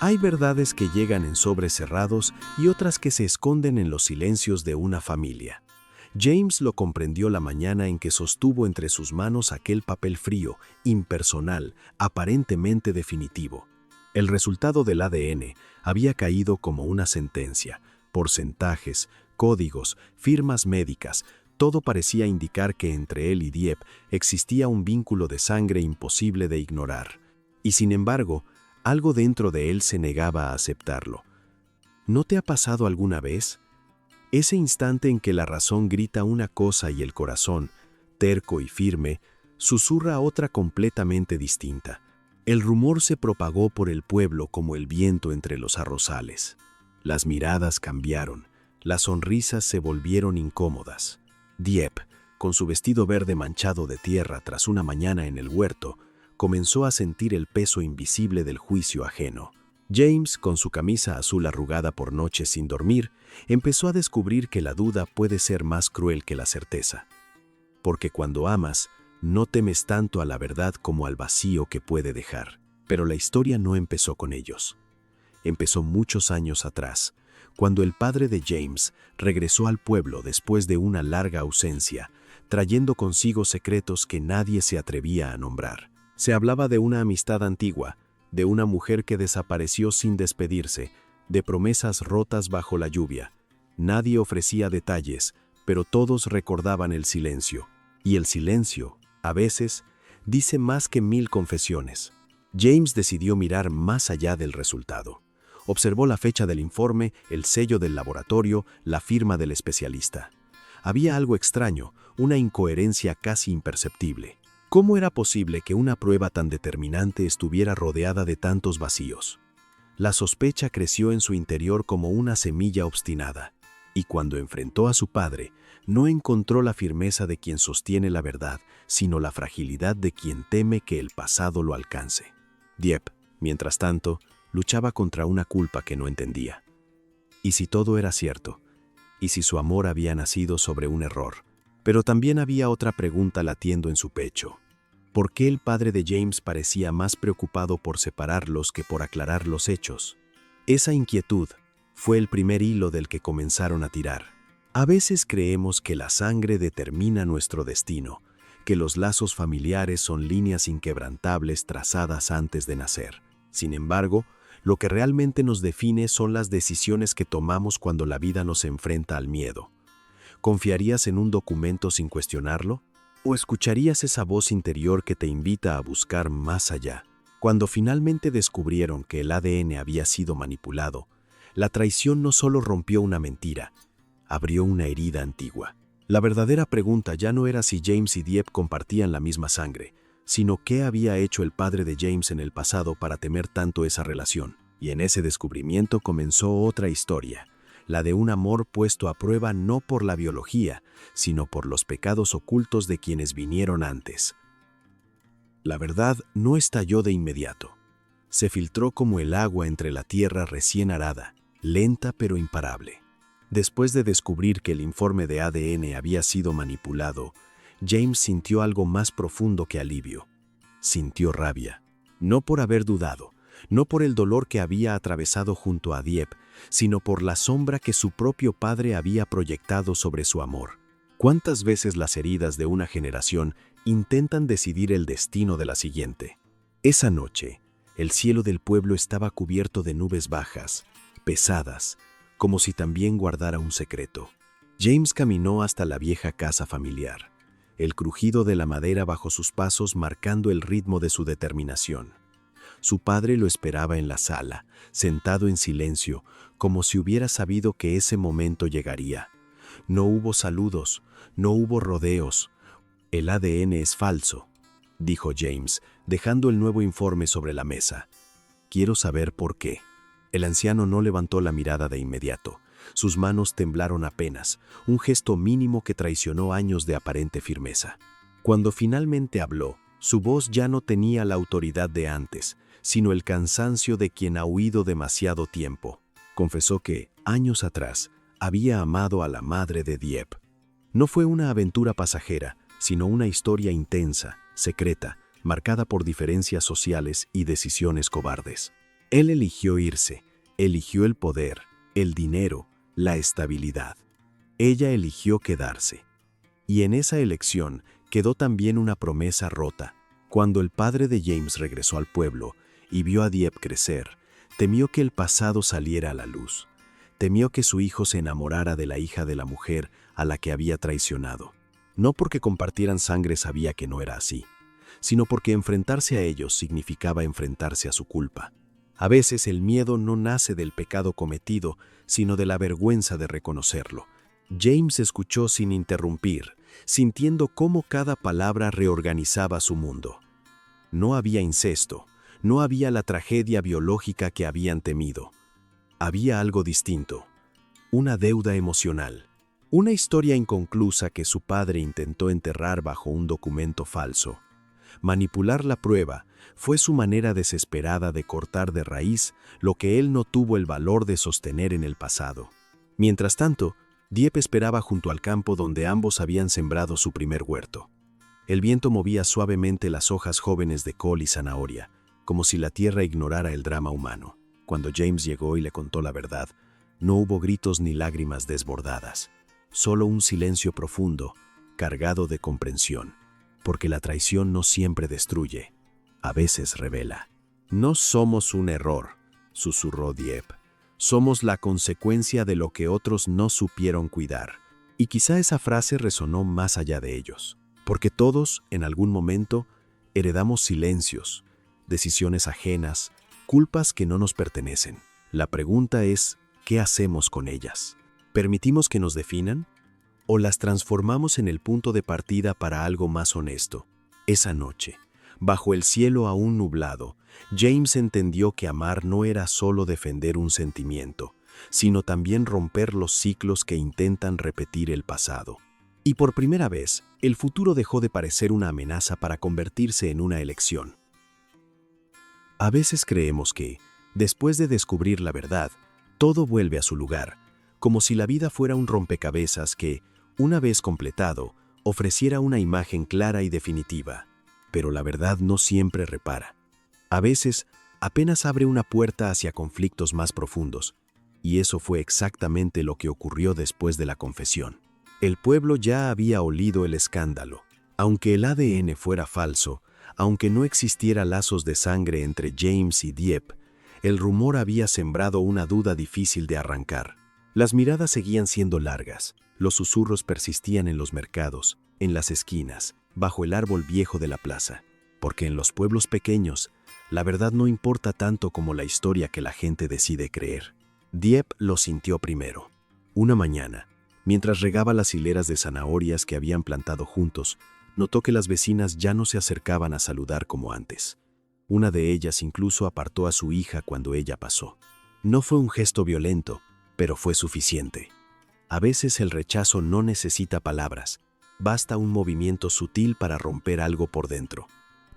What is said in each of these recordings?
Hay verdades que llegan en sobres cerrados y otras que se esconden en los silencios de una familia. James lo comprendió la mañana en que sostuvo entre sus manos aquel papel frío, impersonal, aparentemente definitivo. El resultado del ADN había caído como una sentencia. Porcentajes, códigos, firmas médicas, todo parecía indicar que entre él y Dieppe existía un vínculo de sangre imposible de ignorar. Y sin embargo, algo dentro de él se negaba a aceptarlo. ¿No te ha pasado alguna vez? Ese instante en que la razón grita una cosa y el corazón, terco y firme, susurra otra completamente distinta. El rumor se propagó por el pueblo como el viento entre los arrozales. Las miradas cambiaron, las sonrisas se volvieron incómodas. Dieppe, con su vestido verde manchado de tierra tras una mañana en el huerto, comenzó a sentir el peso invisible del juicio ajeno. James, con su camisa azul arrugada por noches sin dormir, empezó a descubrir que la duda puede ser más cruel que la certeza. Porque cuando amas, no temes tanto a la verdad como al vacío que puede dejar. Pero la historia no empezó con ellos. Empezó muchos años atrás, cuando el padre de James regresó al pueblo después de una larga ausencia, trayendo consigo secretos que nadie se atrevía a nombrar. Se hablaba de una amistad antigua, de una mujer que desapareció sin despedirse, de promesas rotas bajo la lluvia. Nadie ofrecía detalles, pero todos recordaban el silencio. Y el silencio, a veces, dice más que 1000 confesiones. James decidió mirar más allá del resultado. Observó la fecha del informe, el sello del laboratorio, la firma del especialista. Había algo extraño, una incoherencia casi imperceptible. ¿Cómo era posible que una prueba tan determinante estuviera rodeada de tantos vacíos? La sospecha creció en su interior como una semilla obstinada, y cuando enfrentó a su padre, no encontró la firmeza de quien sostiene la verdad, sino la fragilidad de quien teme que el pasado lo alcance. Dieppe, mientras tanto, luchaba contra una culpa que no entendía. ¿Y si todo era cierto? ¿Y si su amor había nacido sobre un error? Pero también había otra pregunta latiendo en su pecho. ¿Por qué el padre de James parecía más preocupado por separarlos que por aclarar los hechos? Esa inquietud fue el primer hilo del que comenzaron a tirar. A veces creemos que la sangre determina nuestro destino, que los lazos familiares son líneas inquebrantables trazadas antes de nacer. Sin embargo, lo que realmente nos define son las decisiones que tomamos cuando la vida nos enfrenta al miedo. ¿Confiarías en un documento sin cuestionarlo? ¿O escucharías esa voz interior que te invita a buscar más allá? Cuando finalmente descubrieron que el ADN había sido manipulado, la traición no solo rompió una mentira, abrió una herida antigua. La verdadera pregunta ya no era si James y Dieppe compartían la misma sangre, sino qué había hecho el padre de James en el pasado para temer tanto esa relación. Y en ese descubrimiento comenzó otra historia, la de un amor puesto a prueba no por la biología, sino por los pecados ocultos de quienes vinieron antes. La verdad no estalló de inmediato. Se filtró como el agua entre la tierra recién arada, lenta pero imparable. Después de descubrir que el informe de ADN había sido manipulado, James sintió algo más profundo que alivio. Sintió rabia, no por haber dudado, no por el dolor que había atravesado junto a Dieppe, sino por la sombra que su propio padre había proyectado sobre su amor. ¿Cuántas veces las heridas de una generación intentan decidir el destino de la siguiente? Esa noche, el cielo del pueblo estaba cubierto de nubes bajas, pesadas, como si también guardara un secreto. James caminó hasta la vieja casa familiar, el crujido de la madera bajo sus pasos marcando el ritmo de su determinación. Su padre lo esperaba en la sala, sentado en silencio, como si hubiera sabido que ese momento llegaría. No hubo saludos, no hubo rodeos. El ADN es falso, dijo James, dejando el nuevo informe sobre la mesa. Quiero saber por qué. El anciano no levantó la mirada de inmediato. Sus manos temblaron apenas, un gesto mínimo que traicionó años de aparente firmeza. Cuando finalmente habló, su voz ya no tenía la autoridad de antes, sino el cansancio de quien ha huido demasiado tiempo. Confesó que, años atrás, había amado a la madre de Dieppe. No fue una aventura pasajera, sino una historia intensa, secreta, marcada por diferencias sociales y decisiones cobardes. Él eligió irse, eligió el poder, el dinero, la estabilidad. Ella eligió quedarse. Y en esa elección quedó también una promesa rota. Cuando el padre de James regresó al pueblo y vio a Dieppe crecer, temió que el pasado saliera a la luz. Temió que su hijo se enamorara de la hija de la mujer a la que había traicionado. No porque compartieran sangre sabía que no era así, sino porque enfrentarse a ellos significaba enfrentarse a su culpa. A veces el miedo no nace del pecado cometido, sino de la vergüenza de reconocerlo. James escuchó sin interrumpir, sintiendo cómo cada palabra reorganizaba su mundo. No había incesto, no había la tragedia biológica que habían temido. Había algo distinto, una deuda emocional, una historia inconclusa que su padre intentó enterrar bajo un documento falso. Manipular la prueba fue su manera desesperada de cortar de raíz lo que él no tuvo el valor de sostener en el pasado. Mientras tanto, Dieppe esperaba junto al campo donde ambos habían sembrado su primer huerto. El viento movía suavemente las hojas jóvenes de col y zanahoria, como si la tierra ignorara el drama humano. Cuando James llegó y le contó la verdad, no hubo gritos ni lágrimas desbordadas, solo un silencio profundo, cargado de comprensión, porque la traición no siempre destruye, a veces revela. No somos un error, susurró Dieppe. Somos la consecuencia de lo que otros no supieron cuidar. Y quizá esa frase resonó más allá de ellos, porque todos, en algún momento, heredamos silencios, decisiones ajenas, culpas que no nos pertenecen. La pregunta es, ¿qué hacemos con ellas? ¿Permitimos que nos definan? ¿O las transformamos en el punto de partida para algo más honesto? Esa noche, bajo el cielo aún nublado, James entendió que amar no era solo defender un sentimiento, sino también romper los ciclos que intentan repetir el pasado. Y por primera vez, el futuro dejó de parecer una amenaza para convertirse en una elección. A veces creemos que, después de descubrir la verdad, todo vuelve a su lugar, como si la vida fuera un rompecabezas que, una vez completado, ofreciera una imagen clara y definitiva. Pero la verdad no siempre repara. A veces, apenas abre una puerta hacia conflictos más profundos, y eso fue exactamente lo que ocurrió después de la confesión. El pueblo ya había olido el escándalo. Aunque el ADN fuera falso, aunque no existiera lazos de sangre entre James y Dieppe, el rumor había sembrado una duda difícil de arrancar. Las miradas seguían siendo largas, los susurros persistían en los mercados, en las esquinas, bajo el árbol viejo de la plaza, porque en los pueblos pequeños, la verdad no importa tanto como la historia que la gente decide creer. Dieppe lo sintió primero. Una mañana, mientras regaba las hileras de zanahorias que habían plantado juntos, notó que las vecinas ya no se acercaban a saludar como antes. Una de ellas incluso apartó a su hija cuando ella pasó. No fue un gesto violento, pero fue suficiente. A veces el rechazo no necesita palabras, basta un movimiento sutil para romper algo por dentro.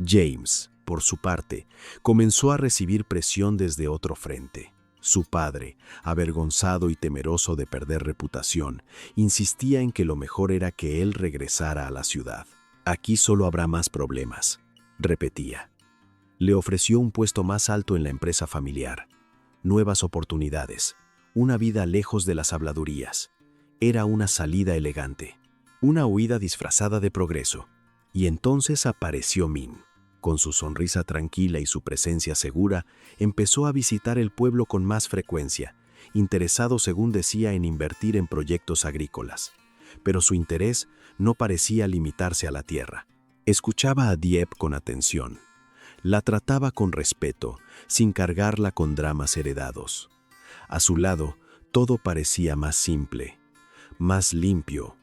James, por su parte, comenzó a recibir presión desde otro frente. Su padre, avergonzado y temeroso de perder reputación, insistía en que lo mejor era que él regresara a la ciudad. Aquí solo habrá más problemas, repetía. Le ofreció un puesto más alto en la empresa familiar, nuevas oportunidades, una vida lejos de las habladurías. Era una salida elegante, una huida disfrazada de progreso. Y entonces apareció Min. Con su sonrisa tranquila y su presencia segura, empezó a visitar el pueblo con más frecuencia, interesado, según decía, en invertir en proyectos agrícolas. Pero su interés no parecía limitarse a la tierra. Escuchaba a Dieppe con atención. La trataba con respeto, sin cargarla con dramas heredados. A su lado, todo parecía más simple, más limpio,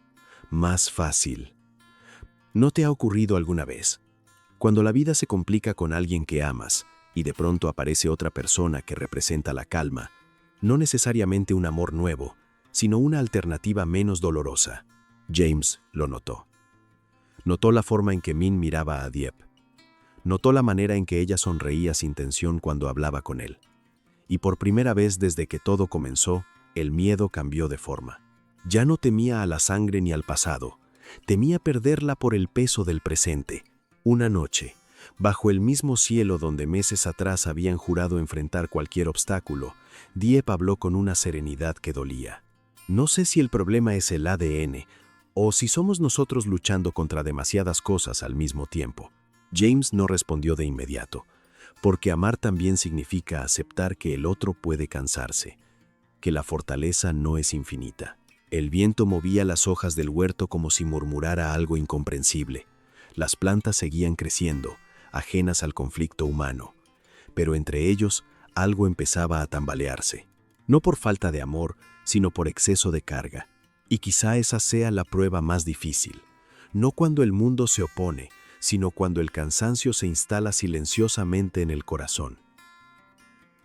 más fácil. ¿No te ha ocurrido alguna vez? Cuando la vida se complica con alguien que amas y de pronto aparece otra persona que representa la calma, no necesariamente un amor nuevo, sino una alternativa menos dolorosa. James lo notó. Notó la forma en que Min miraba a Dieppe. Notó la manera en que ella sonreía sin tensión cuando hablaba con él. Y por primera vez desde que todo comenzó, el miedo cambió de forma. Ya no temía a la sangre ni al pasado, temía perderla por el peso del presente. Una noche, Bajo el mismo cielo donde meses atrás habían jurado enfrentar cualquier obstáculo, Dieppe habló con una serenidad que dolía. No sé si el problema es el ADN o si somos nosotros luchando contra demasiadas cosas al mismo tiempo. James no respondió de inmediato, porque amar también significa aceptar que el otro puede cansarse, que la fortaleza no es infinita. El viento movía las hojas del huerto como si murmurara algo incomprensible. Las plantas seguían creciendo, ajenas al conflicto humano, pero entre ellos algo empezaba a tambalearse, no por falta de amor, sino por exceso de carga. Y quizá esa sea la prueba más difícil, no cuando el mundo se opone, sino cuando el cansancio se instala silenciosamente en el corazón.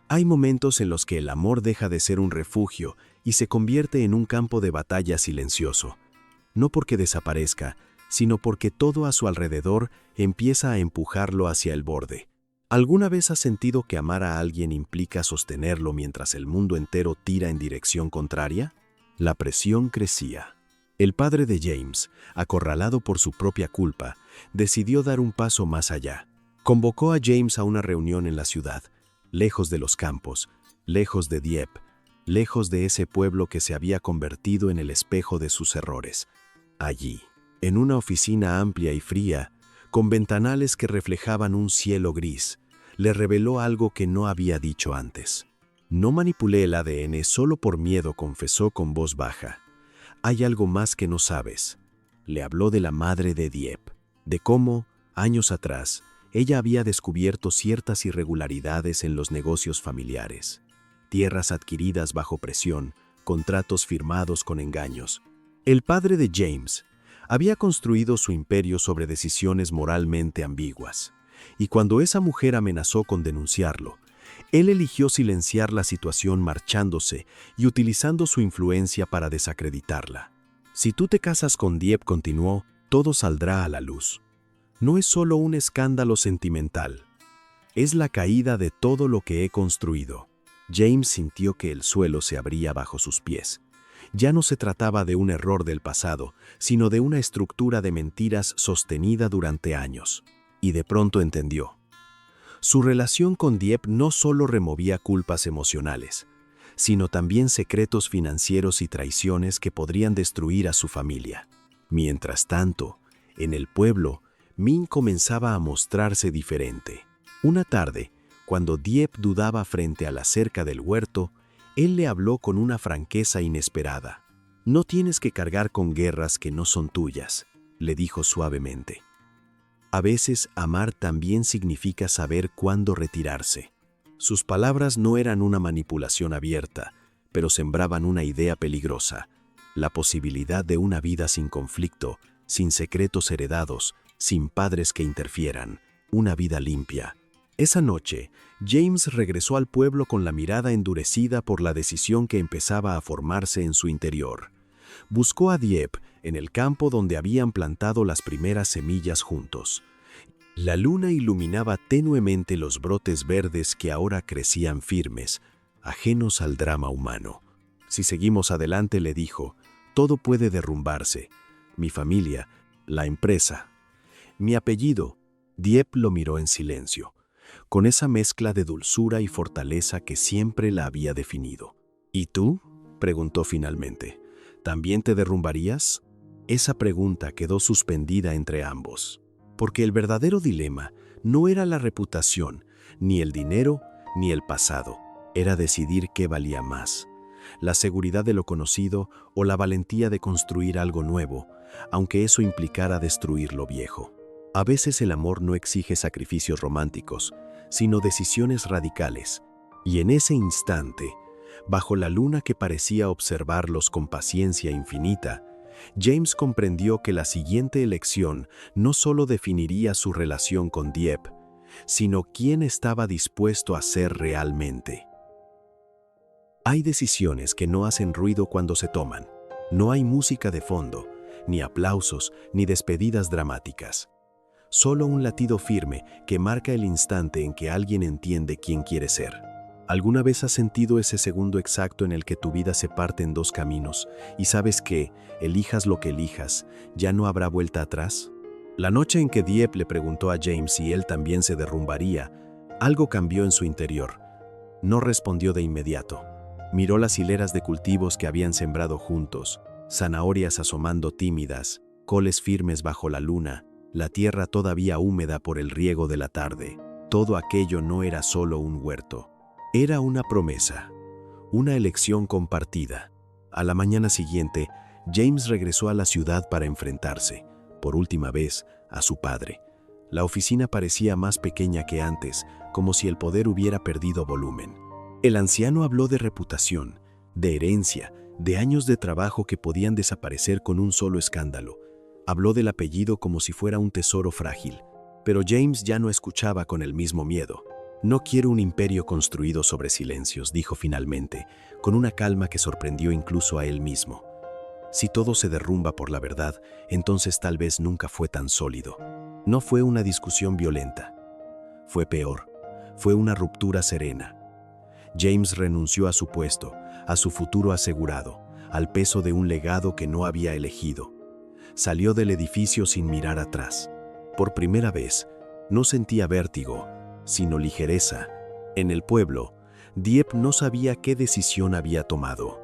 Hay momentos en los que el amor deja de ser un refugio y se convierte en un campo de batalla silencioso, no porque desaparezca, sino porque todo a su alrededor empieza a empujarlo hacia el borde. ¿Alguna vez has sentido que amar a alguien implica sostenerlo mientras el mundo entero tira en dirección contraria? La presión crecía. El padre de James, acorralado por su propia culpa, decidió dar un paso más allá. Convocó a James a una reunión en la ciudad, lejos de los campos, lejos de Dieppe, lejos de ese pueblo que se había convertido en el espejo de sus errores. Allí, en una oficina amplia y fría, con ventanales que reflejaban un cielo gris, le reveló algo que no había dicho antes. No manipulé el ADN solo por miedo, confesó con voz baja. Hay algo más que no sabes. Le habló de la madre de Dieppe, de cómo, años atrás, ella había descubierto ciertas irregularidades en los negocios familiares. Tierras adquiridas bajo presión, contratos firmados con engaños. El padre de James había construido su imperio sobre decisiones moralmente ambiguas, y cuando esa mujer amenazó con denunciarlo, él eligió silenciar la situación marchándose y utilizando su influencia para desacreditarla. Si tú te casas con Dieppe, continuó, todo saldrá a la luz. No es solo un escándalo sentimental, es la caída de todo lo que he construido. James sintió que el suelo se abría bajo sus pies. Ya no se trataba de un error del pasado, sino de una estructura de mentiras sostenida durante años. Y de pronto entendió. Su relación con Dieppe no solo removía culpas emocionales, sino también secretos financieros y traiciones que podrían destruir a su familia. Mientras tanto, en el pueblo, Min comenzaba a mostrarse diferente. Una tarde, cuando Dieppe dudaba frente a la cerca del huerto, él le habló con una franqueza inesperada. «No tienes que cargar con guerras que no son tuyas», le dijo suavemente. A veces amar también significa saber cuándo retirarse. Sus palabras no eran una manipulación abierta, pero sembraban una idea peligrosa, la posibilidad de una vida sin conflicto, sin secretos heredados, sin padres que interfieran, una vida limpia. Esa noche, James regresó al pueblo con la mirada endurecida por la decisión que empezaba a formarse en su interior. Buscó a Dieppe en el campo donde habían plantado las primeras semillas juntos. La luna iluminaba tenuemente los brotes verdes que ahora crecían firmes, ajenos al drama humano. Si seguimos adelante, le dijo, todo puede derrumbarse. Mi familia, la empresa, mi apellido. Dieppe lo miró en silencio, con esa mezcla de dulzura y fortaleza que siempre la había definido. ¿Y tú?, preguntó finalmente. ¿También te derrumbarías? Esa pregunta quedó suspendida entre ambos, porque el verdadero dilema no era la reputación, ni el dinero, ni el pasado. Era decidir qué valía más, la seguridad de lo conocido o la valentía de construir algo nuevo, aunque eso implicara destruir lo viejo. A veces el amor no exige sacrificios románticos, sino decisiones radicales, y en ese instante, bajo la luna que parecía observarlos con paciencia infinita, James comprendió que la siguiente elección no solo definiría su relación con Dieppe, sino quién estaba dispuesto a ser realmente. Hay decisiones que no hacen ruido cuando se toman. No hay música de fondo, ni aplausos, ni despedidas dramáticas. Solo un latido firme que marca el instante en que alguien entiende quién quiere ser. ¿Alguna vez has sentido ese segundo exacto en el que tu vida se parte en dos caminos y sabes que, elijas lo que elijas, ya no habrá vuelta atrás? La noche en que Dieppe le preguntó a James si él también se derrumbaría, algo cambió en su interior. No respondió de inmediato. Miró las hileras de cultivos que habían sembrado juntos, zanahorias asomando tímidas, coles firmes bajo la luna, la tierra todavía húmeda por el riego de la tarde. Todo aquello no era solo un huerto. Era una promesa, una elección compartida. A la mañana siguiente, James regresó a la ciudad para enfrentarse, por última vez, a su padre. La oficina parecía más pequeña que antes, como si el poder hubiera perdido volumen. El anciano habló de reputación, de herencia, de años de trabajo que podían desaparecer con un solo escándalo. Habló del apellido como si fuera un tesoro frágil. Pero James ya no escuchaba con el mismo miedo. «No quiero un imperio construido sobre silencios», dijo finalmente, con una calma que sorprendió incluso a él mismo. Si todo se derrumba por la verdad, entonces tal vez nunca fue tan sólido. No fue una discusión violenta. Fue peor. Fue una ruptura serena. James renunció a su puesto, a su futuro asegurado, al peso de un legado que no había elegido. Salió del edificio sin mirar atrás. Por primera vez, no sentía vértigo, sino ligereza. En el pueblo, Dieppe no sabía qué decisión había tomado.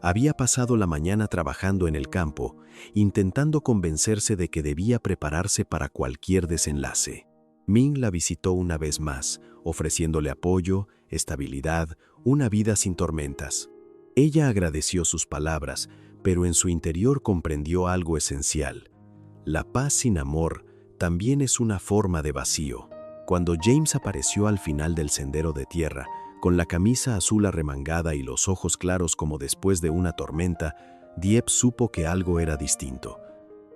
Había pasado la mañana trabajando en el campo, intentando convencerse de que debía prepararse para cualquier desenlace. Ming la visitó una vez más, ofreciéndole apoyo, estabilidad, una vida sin tormentas. Ella agradeció sus palabras, pero en su interior comprendió algo esencial. La paz sin amor también es una forma de vacío. Cuando James apareció al final del sendero de tierra, con la camisa azul arremangada y los ojos claros como después de una tormenta, Dieppe supo que algo era distinto.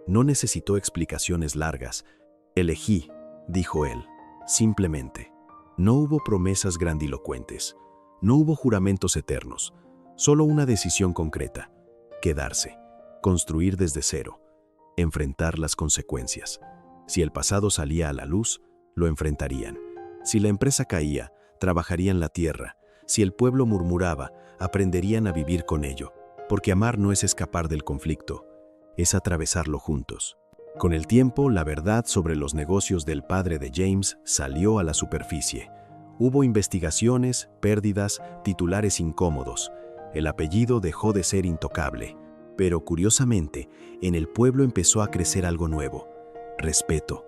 No necesitó explicaciones largas. «Elegí», dijo él, simplemente. No hubo promesas grandilocuentes. No hubo juramentos eternos. Solo una decisión concreta: quedarse, construir desde cero, enfrentar las consecuencias. Si el pasado salía a la luz, lo enfrentarían. Si la empresa caía, trabajarían la tierra. Si el pueblo murmuraba, aprenderían a vivir con ello. Porque amar no es escapar del conflicto, es atravesarlo juntos. Con el tiempo, la verdad sobre los negocios del padre de James salió a la superficie. Hubo investigaciones, pérdidas, titulares incómodos. El apellido dejó de ser intocable. Pero curiosamente, en el pueblo empezó a crecer algo nuevo: respeto.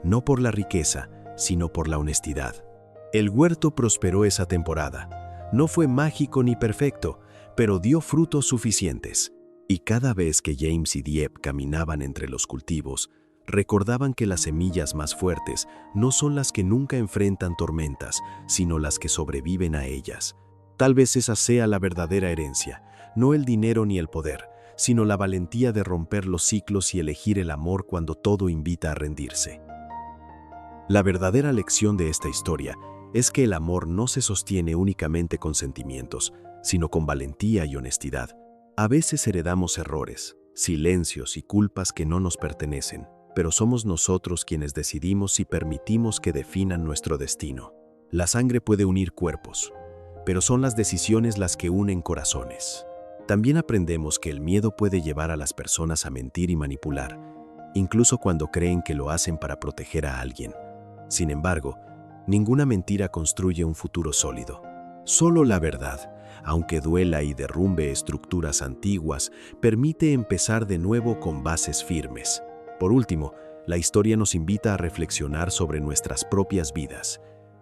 No por la riqueza, sino por la honestidad. El huerto prosperó esa temporada. No fue mágico ni perfecto, pero dio frutos suficientes. Y cada vez que James y Dieppe caminaban entre los cultivos, recordaban que las semillas más fuertes no son las que nunca enfrentan tormentas, sino las que sobreviven a ellas. Tal vez esa sea la verdadera herencia, no el dinero ni el poder, sino la valentía de romper los ciclos y elegir el amor cuando todo invita a rendirse. La verdadera lección de esta historia es que el amor no se sostiene únicamente con sentimientos, sino con valentía y honestidad. A veces heredamos errores, silencios y culpas que no nos pertenecen, pero somos nosotros quienes decidimos si permitimos que definan nuestro destino. La sangre puede unir cuerpos, pero son las decisiones las que unen corazones. También aprendemos que el miedo puede llevar a las personas a mentir y manipular, incluso cuando creen que lo hacen para proteger a alguien. Sin embargo, ninguna mentira construye un futuro sólido. Solo la verdad, aunque duela y derrumbe estructuras antiguas, permite empezar de nuevo con bases firmes. Por último, la historia nos invita a reflexionar sobre nuestras propias vidas.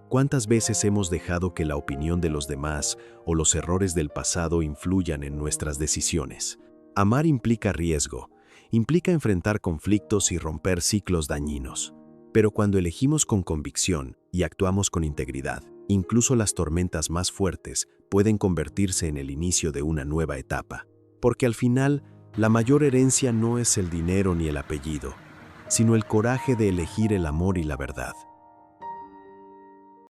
¿Cuántas veces hemos dejado que la opinión de los demás o los errores del pasado influyan en nuestras decisiones? Amar implica riesgo, implica enfrentar conflictos y romper ciclos dañinos. Pero cuando elegimos con convicción y actuamos con integridad, incluso las tormentas más fuertes pueden convertirse en el inicio de una nueva etapa. Porque al final, la mayor herencia no es el dinero ni el apellido, sino el coraje de elegir el amor y la verdad.